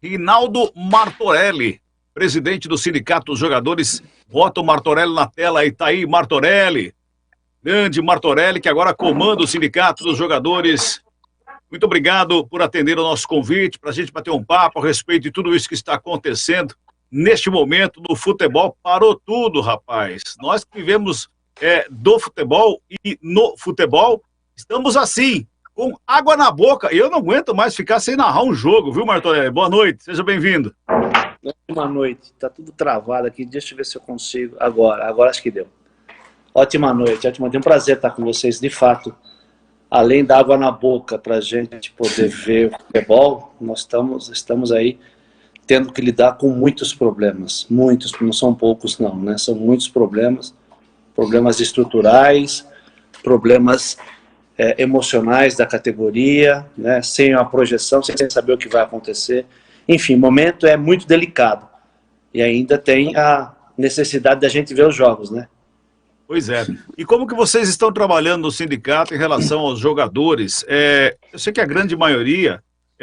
Rinaldo Martorelli, presidente do Sindicato dos Jogadores. Bota o Martorelli na tela aí, tá aí, Martorelli. Grande Martorelli, que agora comanda o Sindicato dos Jogadores. Muito obrigado por atender o nosso convite, para a gente bater um papo a respeito de tudo isso que está acontecendo. Neste momento, no futebol, parou tudo, rapaz. Nós que vivemos do futebol e no futebol, estamos assim, com água na boca. E eu não aguento mais ficar sem narrar um jogo, viu, Martorelli? Boa noite, seja bem-vindo. Ótima noite, tá tudo travado aqui, deixa eu ver se eu consigo. Agora acho que deu. Ótima noite, ótima noite. É um prazer estar com vocês, de fato. Além da água na boca para a gente poder ver o futebol, nós estamos aí tendo que lidar com muitos problemas. Muitos, não são poucos não, né? São muitos problemas. Problemas estruturais, problemas emocionais da categoria, né? Sem uma projeção, sem saber o que vai acontecer. Enfim, o momento é muito delicado. E ainda tem a necessidade da gente ver os jogos, né? Pois é. E como que vocês estão trabalhando no sindicato em relação aos jogadores? Eu sei que a grande maioria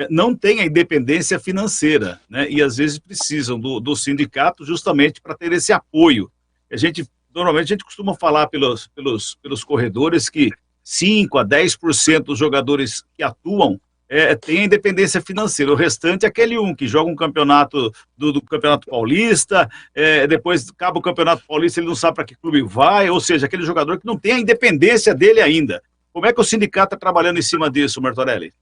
não tem a independência financeira, né? E às vezes precisam do sindicato justamente para ter esse apoio. Normalmente a gente costuma falar pelos corredores que 5 a 10% dos jogadores que atuam tem a independência financeira. O restante é aquele que joga um campeonato do Campeonato Paulista, depois acaba o Campeonato Paulista, ele não sabe para que clube vai, ou seja, aquele jogador que não tem a independência dele ainda. Como é que o sindicato está trabalhando em cima disso, Martorelli?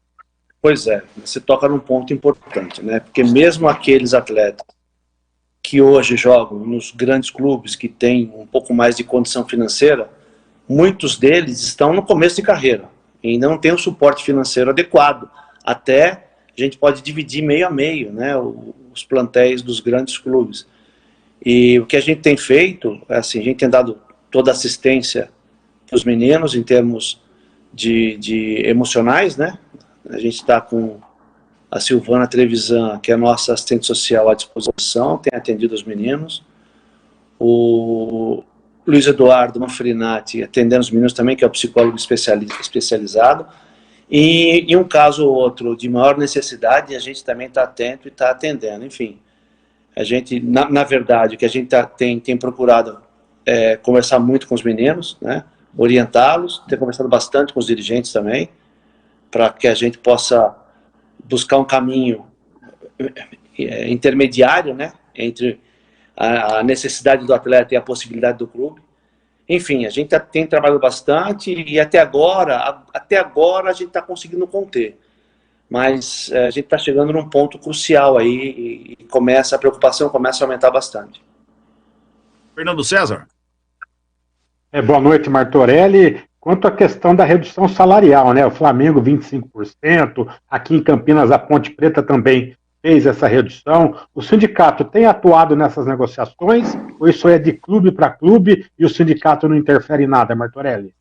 Pois é, você toca num ponto importante, né? Porque mesmo aqueles atletas que hoje jogam nos grandes clubes, que têm um pouco mais de condição financeira, muitos deles estão no começo de carreira e não tem um suporte financeiro adequado. Até a gente pode dividir meio a meio, né, os plantéis dos grandes clubes. E o que a gente tem feito, assim, a gente tem dado toda a assistência para os meninos em termos de emocionais, né? A gente está com a Silvana Trevisan, que é a nossa assistente social, à disposição, tem atendido os meninos. O Luiz Eduardo Manfrinati atendendo os meninos também, que é o psicólogo especializado. E um caso ou outro de maior necessidade, a gente também está atento e está atendendo. Enfim, a gente, na verdade, o que a gente tem procurado conversar muito com os meninos, né, orientá-los, ter conversado bastante com os dirigentes também, para que a gente possa buscar um caminho intermediário, né, entre a necessidade do atleta e a possibilidade do clube. Enfim, a gente tem trabalhado bastante e até agora a gente está conseguindo conter. Mas a gente está chegando num ponto crucial aí e a preocupação começa a aumentar bastante. Fernando César. Boa noite, Martorelli. Quanto à questão da redução salarial, né? O Flamengo 25%, aqui em Campinas a Ponte Preta também fez essa redução. O sindicato tem atuado nessas negociações ou isso é de clube para clube e o sindicato não interfere em nada, Martorelli?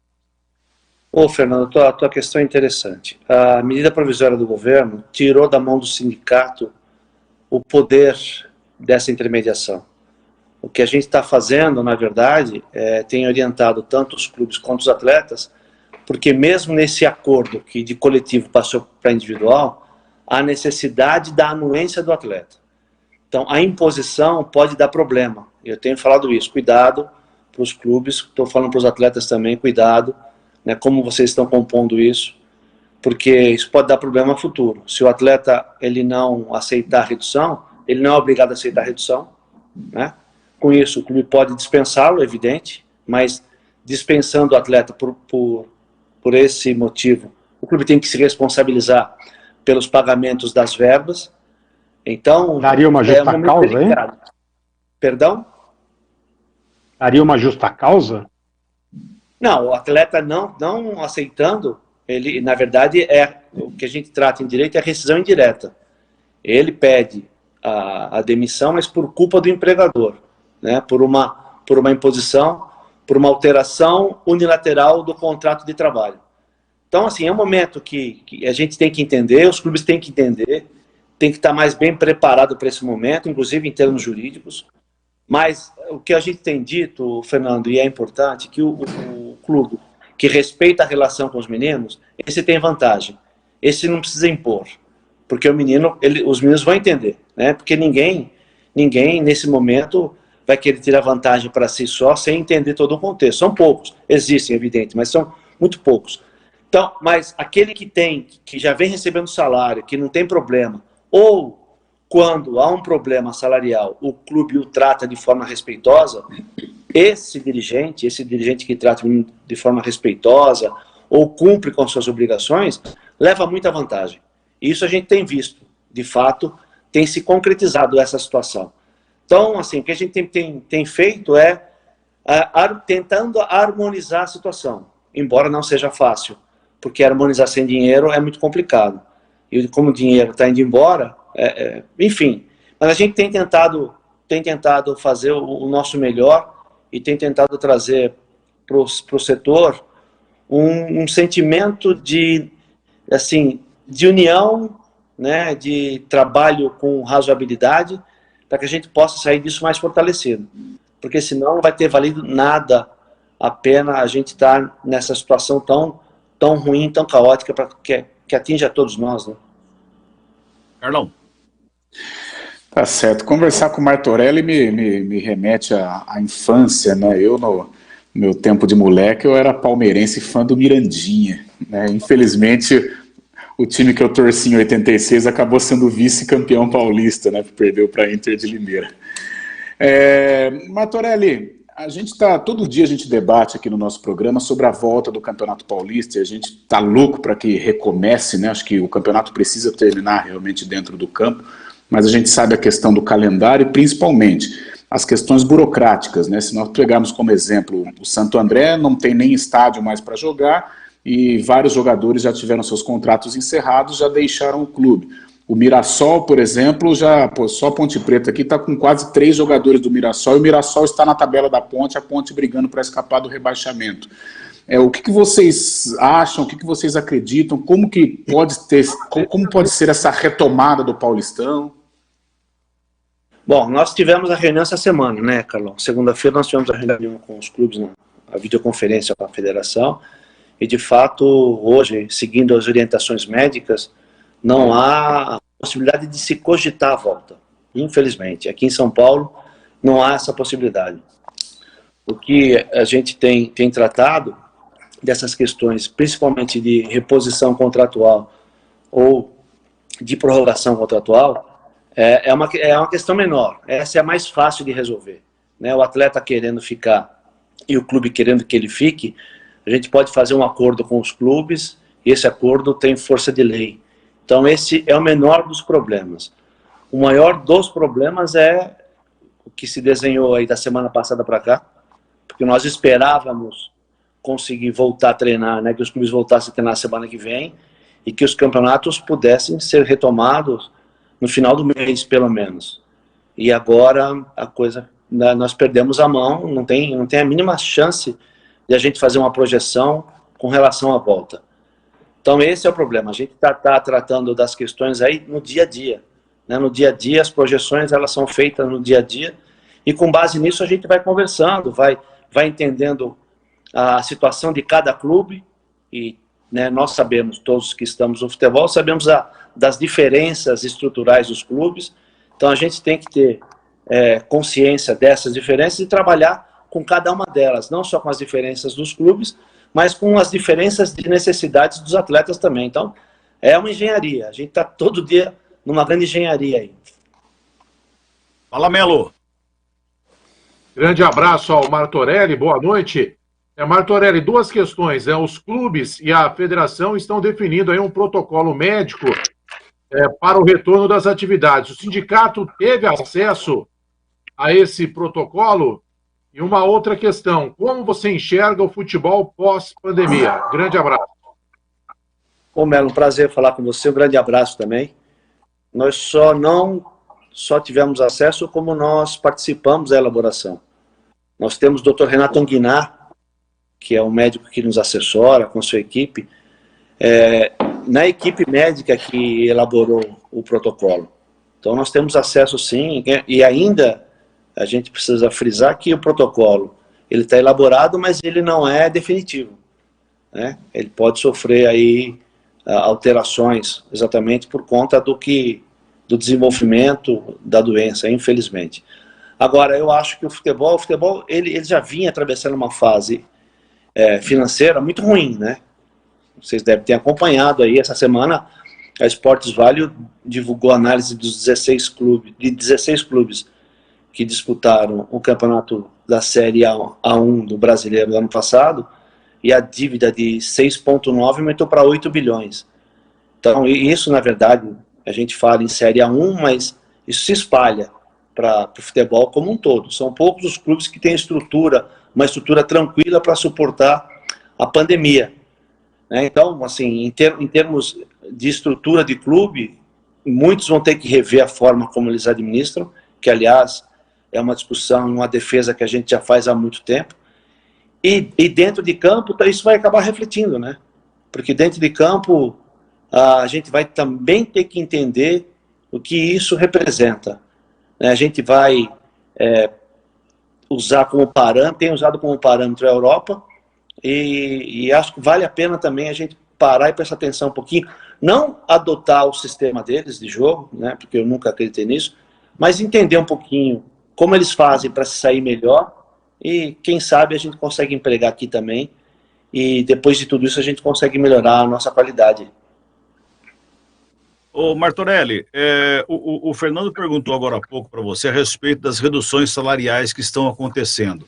Fernando, tua questão é interessante. A medida provisória do governo tirou da mão do sindicato o poder dessa intermediação. O que a gente está fazendo, na verdade, tem orientado tanto os clubes quanto os atletas, porque mesmo nesse acordo que de coletivo passou para individual, há necessidade da anuência do atleta. Então, a imposição pode dar problema. Eu tenho falado isso. Cuidado para os clubes, estou falando para os atletas também, cuidado, né, como vocês estão compondo isso, porque isso pode dar problema no futuro. Se o atleta ele não aceitar a redução, ele não é obrigado a aceitar a redução, né? Com isso, o clube pode dispensá-lo, é evidente, mas dispensando o atleta por esse motivo, o clube tem que se responsabilizar pelos pagamentos das verbas. Então, daria uma justa causa, hein? Perdão? Daria uma justa causa? Não, o atleta não aceitando, ele, na verdade, o que a gente trata em direito é a rescisão indireta. Ele pede a demissão, mas por culpa do empregador, né? Por uma imposição, por uma alteração unilateral do contrato de trabalho. Então, assim, é um momento que a gente tem que entender, os clubes têm que entender, tem que estar mais bem preparado para esse momento, inclusive em termos jurídicos. Mas o que a gente tem dito, Fernando, e é importante, que o clube que respeita a relação com os meninos, esse tem vantagem. Esse não precisa impor. porque os meninos vão entender, né? Porque ninguém nesse momento vai querer tirar vantagem para si só sem entender todo o contexto. São poucos, existem, evidente, mas são muito poucos. Então, mas aquele que já vem recebendo salário, que não tem problema, ou quando há um problema salarial, o clube o trata de forma respeitosa, esse dirigente que trata de forma respeitosa ou cumpre com suas obrigações, leva muita vantagem. Isso a gente tem visto, de fato, tem se concretizado essa situação. Então, assim, o que a gente tem feito é tentando harmonizar a situação, embora não seja fácil, porque harmonizar sem dinheiro é muito complicado. E como o dinheiro está indo embora, enfim. Mas a gente tem tentado fazer o nosso melhor e tem tentado trazer para o setor um sentimento de união, né, de trabalho com razoabilidade, para que a gente possa sair disso mais fortalecido. Porque senão não vai ter valido nada a pena a gente estar nessa situação tão ruim, tão caótica, que atinge a todos nós, né? Carlão. Tá certo. Conversar com o Martorelli me remete à infância, né? Eu, no meu tempo de moleque, eu era palmeirense fã do Mirandinha, né? Infelizmente, o time que eu torci em 86 acabou sendo vice-campeão paulista, né? Perdeu para a Inter de Limeira. Martorelli, todo dia a gente debate aqui no nosso programa sobre a volta do Campeonato Paulista e a gente está louco para que recomece, né? Acho que o campeonato precisa terminar realmente dentro do campo, mas a gente sabe a questão do calendário e principalmente as questões burocráticas, né? Se nós pegarmos como exemplo o Santo André, não tem nem estádio mais para jogar e vários jogadores já tiveram seus contratos encerrados, já deixaram o clube. O Mirassol, por exemplo, só a Ponte Preta aqui está com quase 3 jogadores do Mirassol, e o Mirassol está na tabela da Ponte, a Ponte brigando para escapar do rebaixamento. O que vocês acham, o que vocês acreditam, como pode ser essa retomada do Paulistão? Bom, nós tivemos a reunião essa semana, né, Carlão? Segunda-feira nós tivemos a reunião com os clubes, a videoconferência com a federação, e de fato, hoje, seguindo as orientações médicas, não há possibilidade de se cogitar a volta, infelizmente. Aqui em São Paulo não há essa possibilidade. O que a gente tem tratado dessas questões, principalmente de reposição contratual ou de prorrogação contratual, é uma questão menor. Essa é a mais fácil de resolver, né? O atleta querendo ficar e o clube querendo que ele fique, a gente pode fazer um acordo com os clubes e esse acordo tem força de lei. Então esse é o menor dos problemas. O maior dos problemas é o que se desenhou aí da semana passada para cá, porque nós esperávamos conseguir voltar a treinar, né, que os clubes voltassem a treinar semana que vem e que os campeonatos pudessem ser retomados no final do mês, pelo menos. E agora a coisa, nós perdemos a mão, não tem a mínima chance de a gente fazer uma projeção com relação à volta. Então esse é o problema, a gente está tratando das questões aí no dia a dia, né? No dia a dia as projeções elas são feitas no dia a dia e com base nisso a gente vai conversando, vai entendendo a situação de cada clube e, né, nós sabemos, todos que estamos no futebol, sabemos das diferenças estruturais dos clubes, então a gente tem que ter consciência dessas diferenças e trabalhar com cada uma delas, não só com as diferenças dos clubes, mas com as diferenças de necessidades dos atletas também. Então, é uma engenharia. A gente está todo dia numa grande engenharia aí. Fala, Melo. Grande abraço ao Martorelli, boa noite. Martorelli, 2 questões. Os clubes e a federação estão definindo aí um protocolo médico para o retorno das atividades. O sindicato teve acesso a esse protocolo? E uma outra questão, como você enxerga o futebol pós-pandemia? Grande abraço. Ô Melo, um prazer falar com você, um grande abraço também. Nós não só tivemos acesso, como nós participamos da elaboração. Nós temos o Dr. Renato Anguinar, que é um médico que nos assessora com sua equipe, na equipe médica que elaborou o protocolo. Então nós temos acesso sim, e ainda a gente precisa frisar que o protocolo ele está elaborado, mas ele não é definitivo, né? Ele pode sofrer aí alterações, exatamente por conta do desenvolvimento da doença, infelizmente. Agora, eu acho que o futebol ele já vinha atravessando uma fase financeira muito ruim, né? Vocês devem ter acompanhado aí, essa semana a Esportes Value divulgou a análise dos 16 clubes que disputaram o campeonato da Série A1 do Brasileiro do ano passado, e a dívida de 6,9 aumentou para 8 bilhões. Então, isso, na verdade, a gente fala em Série A1, mas isso se espalha para o futebol como um todo. São poucos os clubes que têm uma estrutura tranquila para suportar a pandemia. Então, assim, em termos de estrutura de clube, muitos vão ter que rever a forma como eles administram, que, aliás, é uma discussão, uma defesa que a gente já faz há muito tempo. E dentro de campo, isso vai acabar refletindo, né? Porque dentro de campo, a gente vai também ter que entender o que isso representa. A gente vai usar como parâmetro, tem usado como parâmetro a Europa, e acho que vale a pena também a gente parar e prestar atenção um pouquinho, não adotar o sistema deles de jogo, né? Porque eu nunca acreditei nisso, mas entender um pouquinho como eles fazem para se sair melhor. E quem sabe a gente consegue empregar aqui também, e depois de tudo isso a gente consegue melhorar a nossa qualidade. Ô Martorelli, o Fernando perguntou agora há pouco para você a respeito das reduções salariais que estão acontecendo.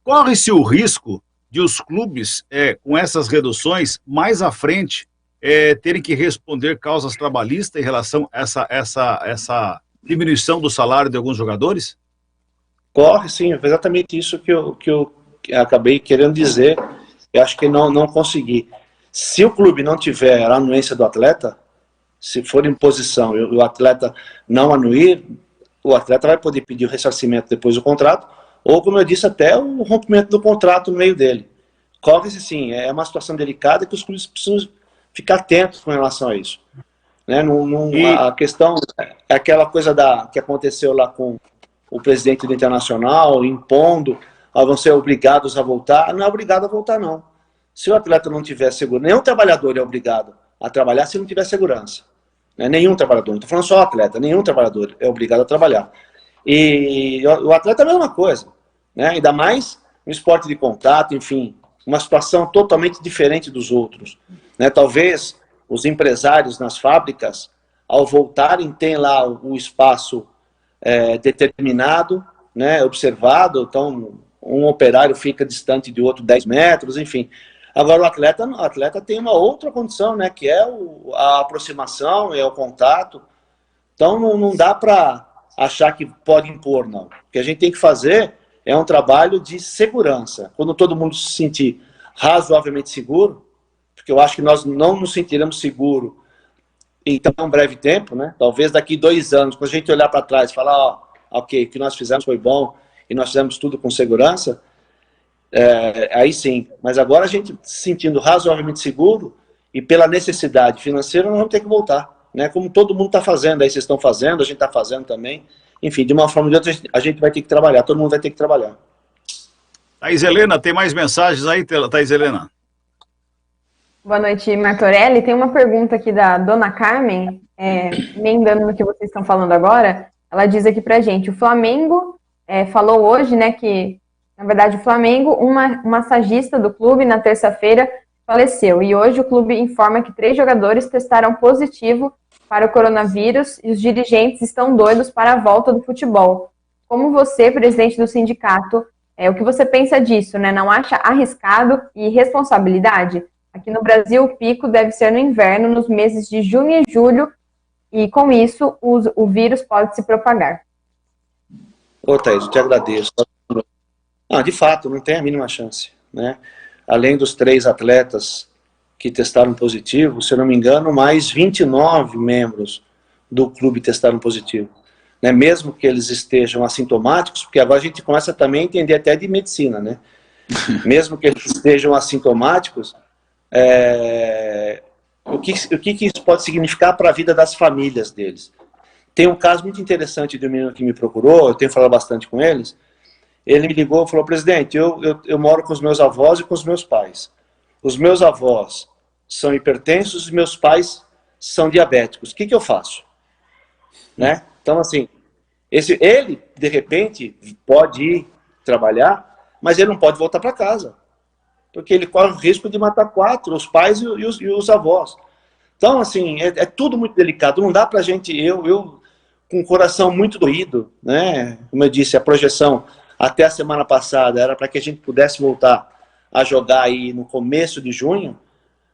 Corre-se o risco de os clubes, com essas reduções, mais à frente, terem que responder causas trabalhistas em relação a essa diminuição do salário de alguns jogadores? Corre, sim, exatamente isso que eu acabei querendo dizer. Eu acho que não consegui. Se o clube não tiver a anuência do atleta, se for imposição e o atleta não anuir, o atleta vai poder pedir o ressarcimento depois do contrato, ou, como eu disse, até o rompimento do contrato no meio dele. Corre-se, sim, é uma situação delicada que os clubes precisam ficar atentos com relação a isso. Né? A questão é aquela coisa que aconteceu lá com o presidente do Internacional, impondo, vão ser obrigados a voltar. Não é obrigado a voltar, não. Se o atleta não tiver segurança, nenhum trabalhador é obrigado a trabalhar se não tiver segurança. Né? Nenhum trabalhador, não estou falando só o atleta, nenhum trabalhador é obrigado a trabalhar. E o atleta é a mesma coisa, né? Ainda mais no esporte de contato, enfim, uma situação totalmente diferente dos outros. Né? Talvez os empresários nas fábricas, ao voltarem, tenham lá o espaço determinado, né, observado, então um operário fica distante de outro 10 metros, enfim. Agora o atleta tem uma outra condição, né, que é a aproximação, é o contato. Então não dá para achar que pode impor, não. O que a gente tem que fazer é um trabalho de segurança. Quando todo mundo se sentir razoavelmente seguro, porque eu acho que nós não nos sentiremos seguros em tão breve tempo, né? Talvez daqui 2 anos, quando a gente olhar para trás e falar, ok, o que nós fizemos foi bom e nós fizemos tudo com segurança, aí sim. Mas agora a gente se sentindo razoavelmente seguro e pela necessidade financeira, nós vamos ter que voltar, né? Como todo mundo está fazendo, aí vocês estão fazendo, a gente está fazendo também. Enfim, de uma forma ou de outra, a gente vai ter que trabalhar, todo mundo vai ter que trabalhar. Thaís Helena, tem mais mensagens aí, Thaís Helena? Boa noite, Martorelli. Tem uma pergunta aqui da Dona Carmen, emendando no que vocês estão falando agora. Ela diz aqui pra gente, o Flamengo falou hoje, né, que, na verdade, o Flamengo, uma massagista do clube, na terça-feira, faleceu. E hoje o clube informa que 3 jogadores testaram positivo para o coronavírus e os dirigentes estão doidos para a volta do futebol. Como você, presidente do sindicato, o que você pensa disso, né? Não acha arriscado e responsabilidade? Aqui no Brasil, o pico deve ser no inverno, nos meses de junho e julho, e com isso o vírus pode se propagar. Ô, Thaís, eu te agradeço. De fato, não tem a mínima chance, né? Além dos 3 atletas que testaram positivo, se eu não me engano, mais 29 membros do clube testaram positivo. Né? Mesmo que eles estejam assintomáticos, porque agora a gente começa também a entender até de medicina, né? Mesmo que eles estejam assintomáticos, o que isso pode significar para a vida das famílias deles? Tem um caso muito interessante de um menino que me procurou, eu tenho falado bastante com eles. Ele me ligou e falou, presidente, eu moro com os meus avós e com os meus pais. Os meus avós são hipertensos e meus pais são diabéticos. O que eu faço? Né? Então, assim, ele, de repente, pode ir trabalhar, mas ele não pode voltar para casa, porque ele corre o risco de matar 4, os pais e os avós. Então, assim, é tudo muito delicado. Não dá para a gente, eu com o coração muito doído, né? Como eu disse, a projeção até a semana passada era para que a gente pudesse voltar a jogar aí no começo de junho.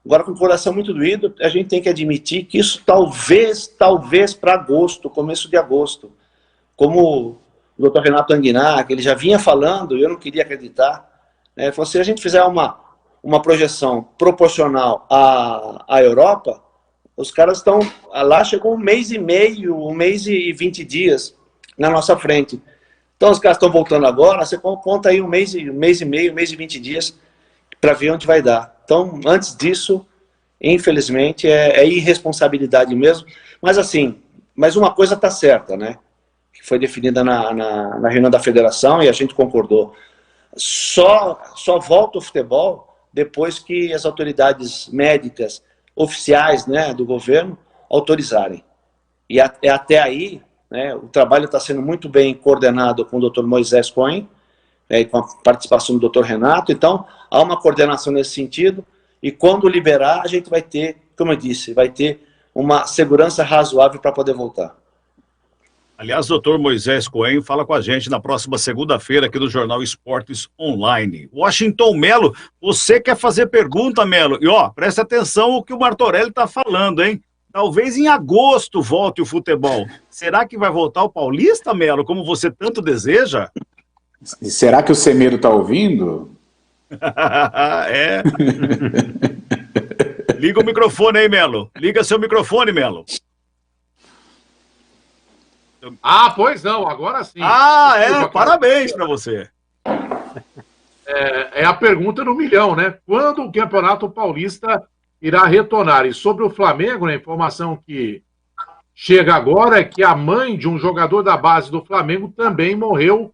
Agora, com o coração muito doído, a gente tem que admitir que isso talvez para agosto, começo de agosto. Como o Dr. Renato Anguinar, que ele já vinha falando, eu não queria acreditar, né? Falou, se a gente fizer uma projeção proporcional à Europa, os caras estão, lá chegou 1 mês e meio, 1 mês e 20 dias na nossa frente. Então os caras estão voltando agora, você conta aí 1 mês e meio, 1 mês e 20 dias para ver onde vai dar. Então, antes disso, infelizmente, é irresponsabilidade mesmo. Mas assim, mas uma coisa está certa, né? Que foi definida na reunião da federação e a gente concordou. Só volta o futebol depois que as autoridades médicas oficiais, né, do governo autorizarem. E até aí, né, o trabalho está sendo muito bem coordenado com o Dr. Moisés Cohen, e com a participação do Dr. Renato. Então, há uma coordenação nesse sentido, e quando liberar, a gente vai ter, como eu disse, vai ter uma segurança razoável para poder voltar. Aliás, o Dr. Moisés Cohen fala com a gente na próxima segunda-feira aqui do Jornal Esportes Online. Washington Melo, você quer fazer pergunta, Melo? E ó, presta atenção o que o Martorelli está falando, hein? Talvez em agosto volte o futebol. Será que vai voltar o Paulista, Melo, como você tanto deseja? E será que o Semedo está ouvindo? É. Liga o microfone aí, Melo. Liga seu microfone, Melo. Ah, pois não, agora sim. Desculpa, parabéns para você. É a pergunta no milhão, né? Quando o Campeonato Paulista irá retornar? E sobre o Flamengo, né, a informação que chega agora é que a mãe de um jogador da base do Flamengo também morreu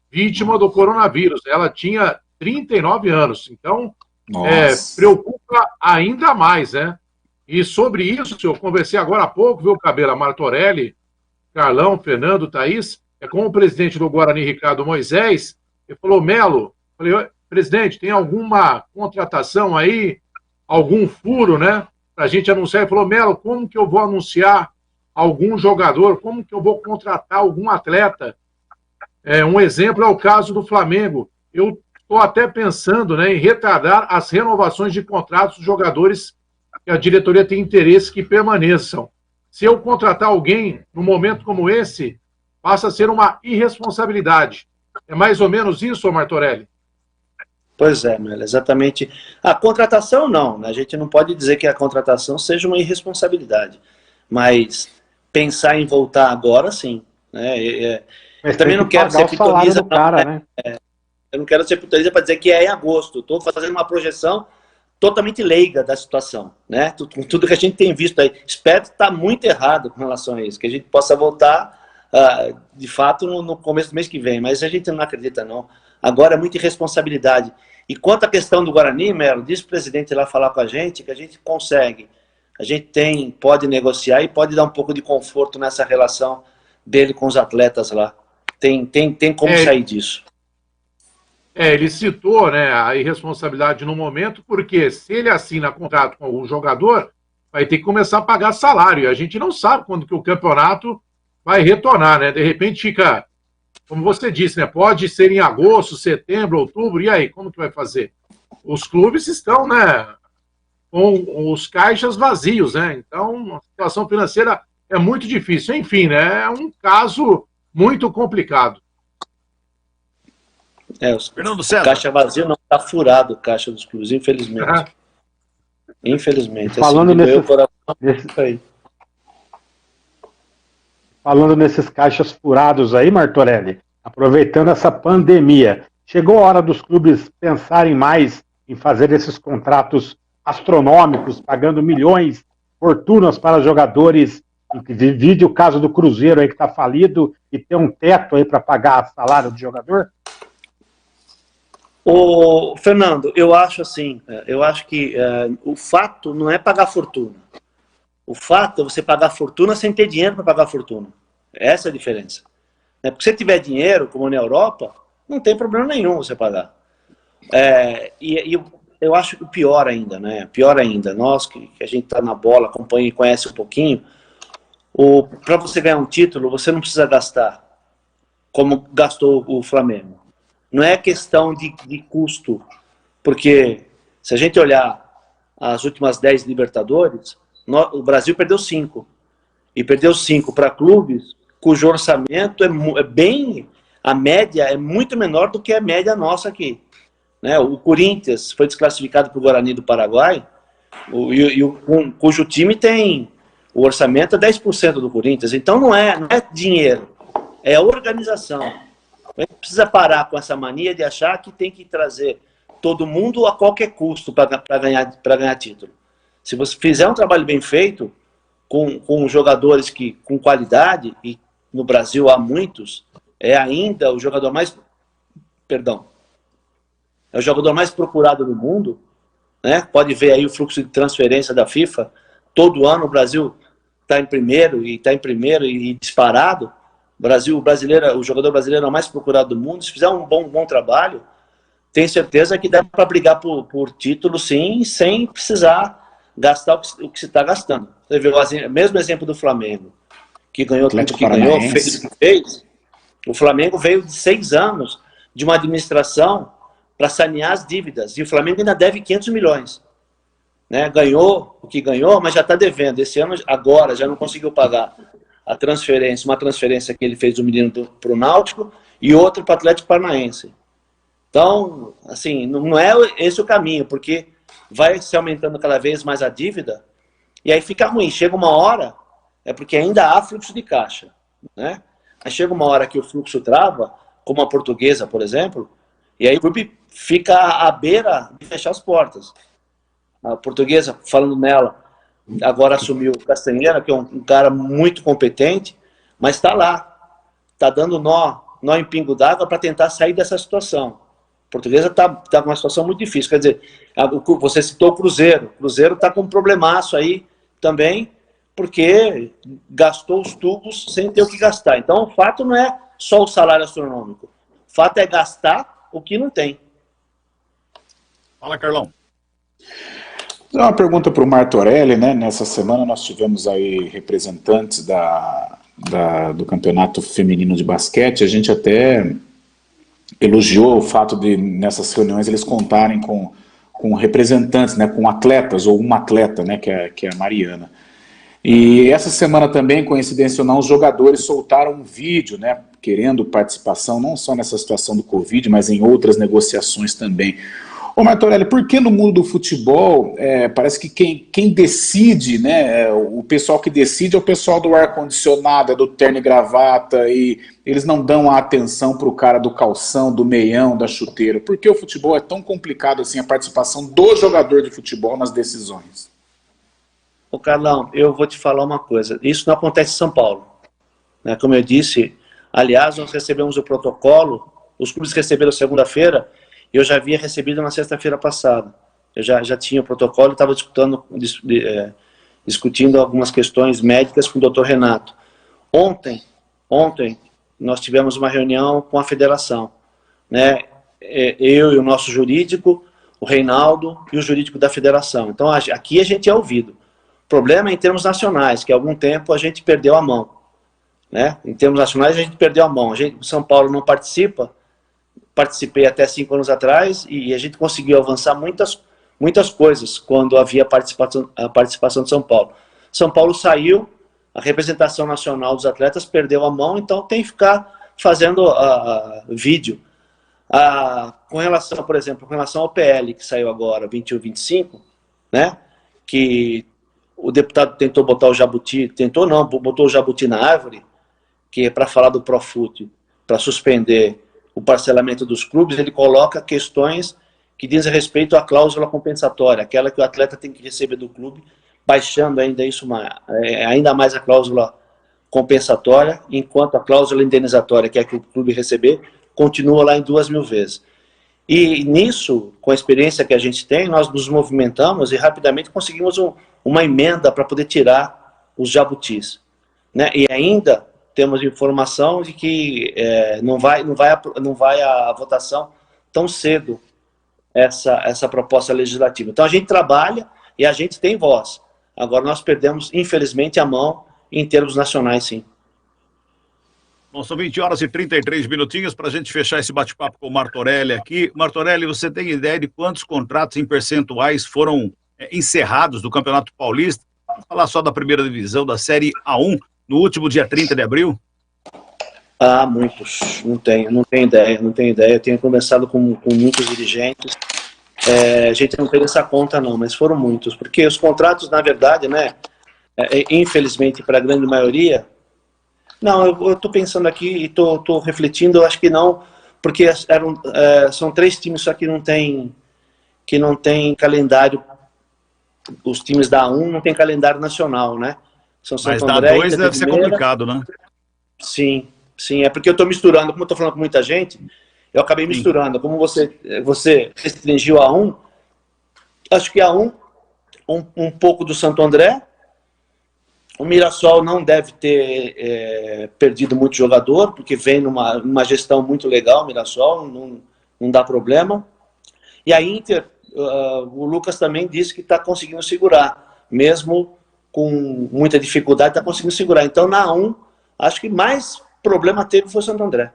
vítima do coronavírus. Ela tinha 39 anos, então preocupa ainda mais, né? E sobre isso, eu conversei agora há pouco, viu, Cabela, Martorelli, Carlão, Fernando, Thaís, com o presidente do Guarani, Ricardo Moisés. Ele falou, Melo, falei, presidente, tem alguma contratação aí, algum furo, né, pra gente anunciar? Ele falou, Melo, como que eu vou anunciar algum jogador? Como que eu vou contratar algum atleta? Um exemplo é o caso do Flamengo. Eu estou até pensando, né, em retardar as renovações de contratos dos jogadores que a diretoria tem interesse que permaneçam. Se eu contratar alguém num momento como esse, passa a ser uma irresponsabilidade. É mais ou menos isso, Martorelli? Pois é, Melo, exatamente. A contratação não, né? A gente não pode dizer que a contratação seja uma irresponsabilidade, mas pensar em voltar agora, sim. Né? Eu também não quero ser pitonisa, né? Eu não quero ser pitonisa para dizer que é em agosto. Estou fazendo uma projeção totalmente leiga da situação, né? Tudo que a gente tem visto aí. Espero estar muito errado com relação a isso, que a gente possa voltar, de fato, no começo do mês que vem, mas a gente não acredita, não. Agora é muita irresponsabilidade. E quanto à questão do Guarani, Melo, disse o presidente lá falar com a gente que a gente consegue, a gente pode negociar e pode dar um pouco de conforto nessa relação dele com os atletas lá. Tem como sair disso. Ele citou, né, a irresponsabilidade no momento, porque se ele assina contrato com algum jogador, vai ter que começar a pagar salário. E a gente não sabe quando que o campeonato vai retornar, né? De repente fica, como você disse, né, pode ser em agosto, setembro, outubro, e aí, como que vai fazer? Os clubes estão, né, com os caixas vazios, né? Então, a situação financeira é muito difícil. Enfim, né, é um caso muito complicado. Fernando César. Caixa vazio não está furado, o caixa dos clubes, infelizmente. Infelizmente. Falando aí. Falando nesses caixas furados aí, Martorelli, aproveitando essa pandemia, chegou a hora dos clubes pensarem mais em fazer esses contratos astronômicos, pagando milhões, fortunas para jogadores, vide o caso do Cruzeiro aí que está falido e tem um teto aí para pagar salário de jogador? Ô, Fernando, eu acho assim, eu acho que o fato não é pagar fortuna. O fato é você pagar fortuna sem ter dinheiro para pagar fortuna. Essa é a diferença. Porque se você tiver dinheiro, como na Europa, não tem problema nenhum você pagar. E eu acho que o pior ainda, né? Pior ainda, nós que a gente está na bola, acompanha e conhece um pouquinho, para você ganhar um título, você não precisa gastar como gastou o Flamengo. Não é questão de custo, porque se a gente olhar as últimas 10 Libertadores, o Brasil perdeu 5. E perdeu 5 para clubes cujo orçamento é bem... A média é muito menor do que a média nossa aqui. Né? O Corinthians foi desclassificado para o Guarani do Paraguai, cujo time tem... O orçamento é 10% do Corinthians. Então não é dinheiro, é organização. A gente precisa parar com essa mania de achar que tem que trazer todo mundo a qualquer custo para ganhar título. Se você fizer um trabalho bem feito, com jogadores com qualidade, e no Brasil há muitos, é ainda o jogador mais... Perdão. É o jogador mais procurado do mundo. Né? Pode ver aí o fluxo de transferência da FIFA. Todo ano o Brasil está em primeiro e disparado. O jogador brasileiro é o mais procurado do mundo. Se fizer um bom trabalho, tenho certeza que dá para brigar por título, sim, sem precisar gastar o que se está gastando. Você viu o mesmo exemplo do Flamengo, que ganhou tudo que ganhou, fez o que fez. O Flamengo veio de 6 anos de uma administração para sanear as dívidas, e o Flamengo ainda deve 500 milhões. Né? Ganhou o que ganhou, mas já está devendo. Esse ano, agora, já não conseguiu pagar uma transferência que ele fez do menino para o Náutico e outra para o Atlético Paranaense. Então, assim, não é esse o caminho, porque vai se aumentando cada vez mais a dívida e aí fica ruim. Chega uma hora, porque ainda há fluxo de caixa, né? Aí chega uma hora que o fluxo trava, como a Portuguesa, por exemplo, e aí o clube fica à beira de fechar as portas. A Portuguesa, falando nela, agora assumiu o Castanheira, que é um cara muito competente, mas está lá, está dando nó em pingo d'água para tentar sair dessa situação. A Portuguesa está com uma situação muito difícil. Quer dizer, você citou o Cruzeiro. O Cruzeiro está com um problemaço aí também, porque gastou os tubos sem ter o que gastar. Então, o fato não é só o salário astronômico. O fato é gastar o que não tem. Fala, Carlão. Uma pergunta para o Martorelli, né? Nessa semana nós tivemos aí representantes do campeonato feminino de basquete. A gente até elogiou o fato de, nessas reuniões, eles contarem com representantes, né? Com atletas, ou uma atleta, né? Que é a Mariana. E essa semana também, coincidência ou não, os jogadores soltaram um vídeo, né? Querendo participação, não só nessa situação do Covid, mas em outras negociações também. Ô Martorelli, por que no mundo do futebol parece que quem decide, né, o pessoal que decide é o pessoal do ar-condicionado, do terno e gravata, e eles não dão a atenção para o cara do calção, do meião, da chuteira? Por que o futebol é tão complicado assim, a participação do jogador de futebol nas decisões? Ô Carlão, eu vou te falar uma coisa, isso não acontece em São Paulo. Né? Como eu disse, aliás, nós recebemos o protocolo, os clubes receberam segunda-feira, eu já havia recebido na sexta-feira passada. Eu já tinha o protocolo e estava discutindo algumas questões médicas com o Dr. Renato. Ontem, nós tivemos uma reunião com a federação. Né? Eu e o nosso jurídico, o Reinaldo e o jurídico da federação. Então, aqui a gente é ouvido. O problema é em termos nacionais, que há algum tempo a gente perdeu a mão. Né? Em termos nacionais, a gente perdeu a mão. O São Paulo não participa. Participei até 5 anos atrás e a gente conseguiu avançar muitas coisas quando havia a participação de São Paulo. São Paulo saiu, a representação nacional dos atletas perdeu a mão, então tem que ficar fazendo vídeo. Com relação, por exemplo, ao PL que saiu agora, 21-25, né, que o deputado tentou botar o jabuti, botou o jabuti na árvore, que é para falar do Profut, para suspender o parcelamento dos clubes, ele coloca questões que dizem respeito à cláusula compensatória, aquela que o atleta tem que receber do clube, baixando ainda mais a cláusula compensatória, enquanto a cláusula indenizatória, que é que o clube receber, continua lá em 2.000 vezes. E nisso, com a experiência que a gente tem, nós nos movimentamos e rapidamente conseguimos uma emenda para poder tirar os jabutis, né? E ainda temos informação de que não vai a votação tão cedo essa proposta legislativa. Então a gente trabalha e a gente tem voz. Agora nós perdemos, infelizmente, a mão em termos nacionais, sim. Bom, são 20 horas e 33 minutinhos para a gente fechar esse bate-papo com o Martorelli aqui. Martorelli, você tem ideia de quantos contratos em percentuais foram encerrados do Campeonato Paulista? Vamos falar só da primeira divisão, da Série A1, no último dia 30 de abril? Ah, muitos. Não tenho ideia. Eu tenho conversado com muitos dirigentes. A gente não tem essa conta não, mas foram muitos. Porque os contratos, na verdade, né, infelizmente para a grande maioria, não, eu estou pensando aqui e estou refletindo, eu acho que não, porque são 3 times só que não tem calendário. Os times da A1 não tem calendário nacional, né? São Mas Santo da André, A2 deve ser complicado, né? Sim, é porque eu estou misturando, como eu estou falando com muita gente, eu acabei misturando. Como você restringiu a A1, acho que a A1, um pouco do Santo André. O Mirassol não deve ter perdido muito jogador, porque vem numa gestão muito legal, o Mirassol, não dá problema. E a Inter, o Lucas também disse que está conseguindo segurar, mesmo com muita dificuldade, está conseguindo segurar. Então, na A1, acho que mais problema teve foi o Santo André.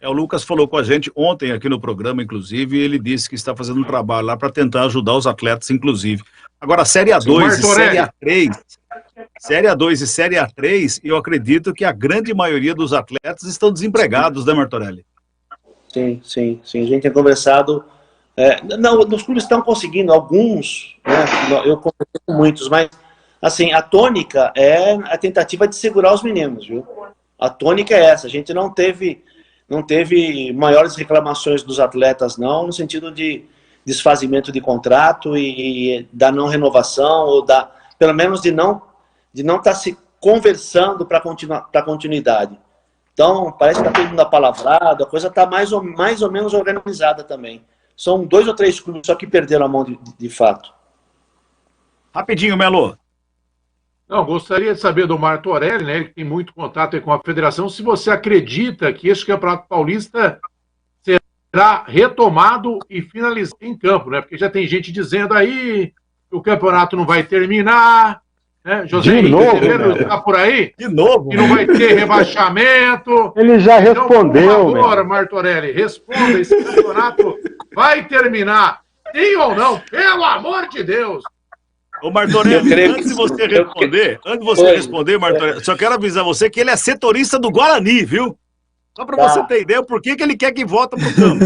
O Lucas falou com a gente ontem aqui no programa, inclusive, e ele disse que está fazendo um trabalho lá para tentar ajudar os atletas, inclusive. Agora, Série A2 e Série A3... Série A2 e Série A3, eu acredito que a grande maioria dos atletas estão desempregados, né, Martorelli? Sim. A gente tem conversado. Não, os clubes estão conseguindo, alguns, né, eu conversei com muitos, mas assim, a tônica é a tentativa de segurar os meninos, viu? A tônica é essa. A gente não teve maiores reclamações dos atletas, não, no sentido de desfazimento de contrato e da não renovação, ou pelo menos de não estar se conversando para continuidade. Então, parece que está todo mundo apalavrado, a coisa está mais ou menos organizada também. São 2 ou 3 clubes só que perderam a mão de fato. Rapidinho, Melo. Não, gostaria de saber do Martorelli, né, que tem muito contato aí com a federação, se você acredita que esse Campeonato Paulista será retomado e finalizado em campo, né? Porque já tem gente dizendo aí que o campeonato não vai terminar, né? José Henrique está por aí? De novo? Que não vai ter rebaixamento. Ele já respondeu, então, por favor, Martorelli, responda, esse campeonato vai terminar. Sim ou não? Pelo amor de Deus! Ô, Martorelli, antes de você responder, Martorelli, só quero avisar você que ele é setorista do Guarani, viu? Só para você ter ideia por que ele quer que volta pro campo.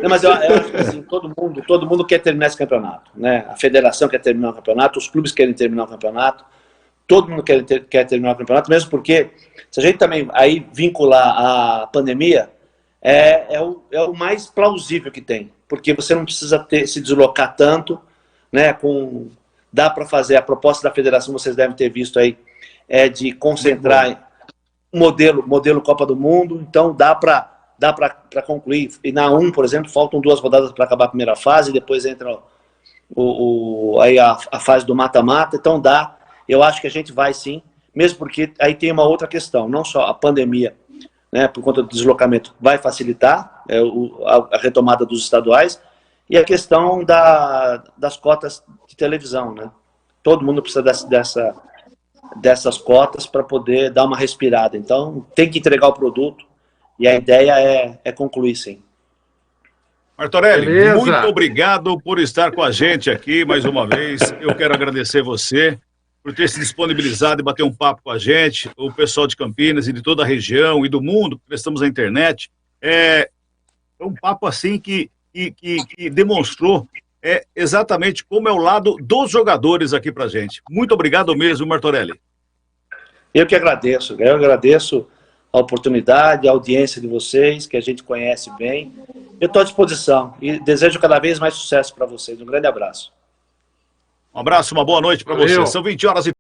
Não, mas eu acho que assim, todo mundo quer terminar esse campeonato, né? A federação quer terminar o campeonato, os clubes querem terminar o campeonato, todo mundo quer terminar o campeonato, mesmo porque, se a gente também aí vincular a pandemia, é o mais plausível que tem, porque você não precisa se deslocar tanto, né? Dá para fazer, a proposta da federação, vocês devem ter visto aí, é de concentrar modelo Copa do Mundo, então dá para concluir. E na A1, por exemplo, faltam 2 rodadas para acabar a primeira fase, depois entra aí a fase do mata-mata, então dá. Eu acho que a gente vai sim, mesmo porque aí tem uma outra questão, não só a pandemia, né, por conta do deslocamento, vai facilitar a retomada dos estaduais, e a questão das cotas de televisão, né? Todo mundo precisa dessas cotas para poder dar uma respirada. Então, tem que entregar o produto e a ideia é concluir, sim. Martorelli, beleza. Muito obrigado por estar com a gente aqui mais uma vez. Eu quero agradecer você por ter se disponibilizado e bater um papo com a gente, o pessoal de Campinas e de toda a região e do mundo, porque estamos na internet. É um papo assim que demonstrou exatamente como é o lado dos jogadores aqui pra gente. Muito obrigado mesmo, Martorelli. Eu agradeço a oportunidade, a audiência de vocês, que a gente conhece bem. Eu estou à disposição e desejo cada vez mais sucesso para vocês. Um grande abraço. Um abraço, uma boa noite para vocês. São 20 horas e